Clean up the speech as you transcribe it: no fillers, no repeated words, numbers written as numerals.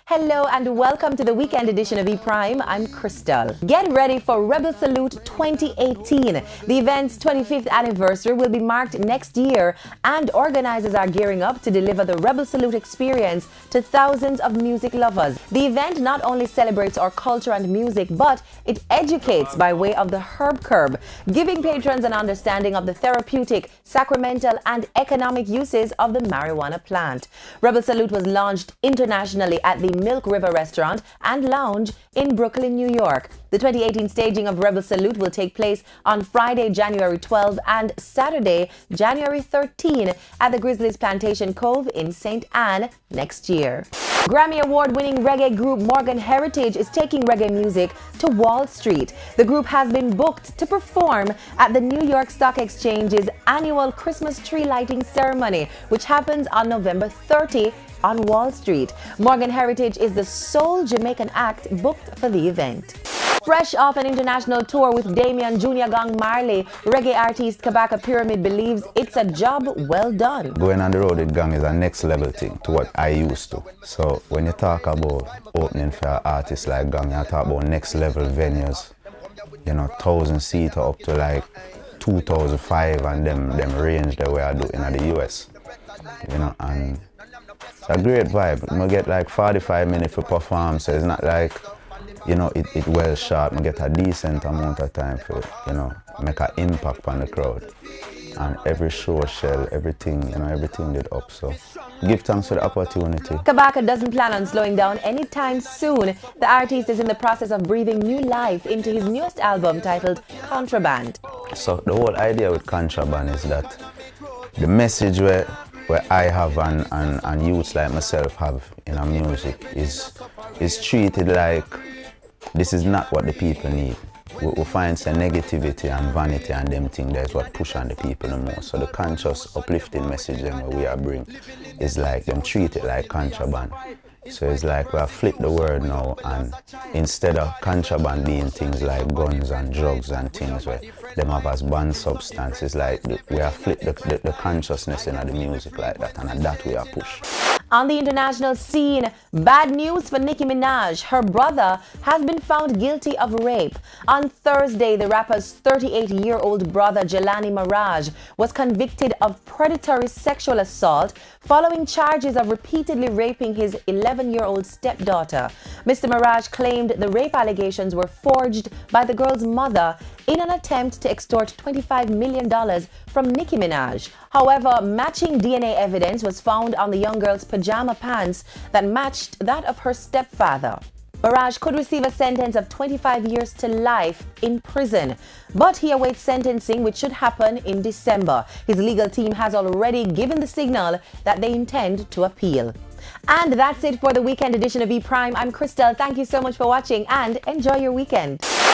Hello and welcome to the weekend edition of E-Prime. I'm Crystal. Get ready for Rebel Salute 2018. The event's 25th anniversary will be marked next year, and organizers are gearing up to deliver the Rebel Salute experience to thousands of music lovers. The event not only celebrates our culture and music, but it educates by way of the herb curb, giving patrons an understanding of the therapeutic, sacramental, and economic uses of the marijuana plant. Rebel Salute was launched internationally at the Milk River Restaurant and Lounge in Brooklyn, New York. The 2018 staging of Rebel Salute will take place on Friday, January 12 and Saturday, January 13 at the Grizzlies Plantation Cove in St. Anne next year. Grammy Award-winning reggae group Morgan Heritage is taking reggae music to Wall Street. The group has been booked to perform at the New York Stock Exchange's annual Christmas tree lighting ceremony, which happens on November 30 on Wall Street. Morgan Heritage is the sole Jamaican act booked for the event. Fresh off an international tour with Damien Junior Gang Marley, reggae artist Kabakov Pyramid believes it's a job well done. Going on the road with gang is a next level thing to what I used to. So when you talk about opening for artists like gang, you talk about next level venues. You know, 1,000-seater up to like 2,005 and them range the way I do in the US. You know, and it's a great vibe. You get like 45 minutes for perform, so it's not like, you know, it well shot. You get a decent amount of time for, you know, make an impact on the crowd. And every show shell, everything, you know, everything did up. So give thanks for the opportunity. Kabakov doesn't plan on slowing down anytime soon. The artist is in the process of breathing new life into his newest album titled Contraband. So the whole idea with Contraband is that the message where I have and youths like myself have in our music is treated like this is not what the people need. We find some negativity and vanity and them things that's what push on the people the most. So the conscious uplifting message them we are bring is like them treat it like contraband. So it's like we have flipped the word now, and instead of contraband being things like guns and drugs and things where them have as banned substances, like we have flipped the consciousness in the music like that, and that we are push. On the international scene, bad news for Nicki Minaj. Her brother has been found guilty of rape. On Thursday, the rapper's 38-year-old brother, Jelani Mirage, was convicted of predatory sexual assault following charges of repeatedly raping his 11-year-old stepdaughter. Mr. Mirage claimed the rape allegations were forged by the girl's mother in an attempt to extort $25 million from Nicki Minaj. However, matching DNA evidence was found on the young girl's pajama pants that matched that of her stepfather. Mirage could receive a sentence of 25 years to life in prison, but he awaits sentencing, which should happen in December. His legal team has already given the signal that they intend to appeal. And that's it for the weekend edition of E-Prime. I'm Crystal. Thank you so much for watching and enjoy your weekend.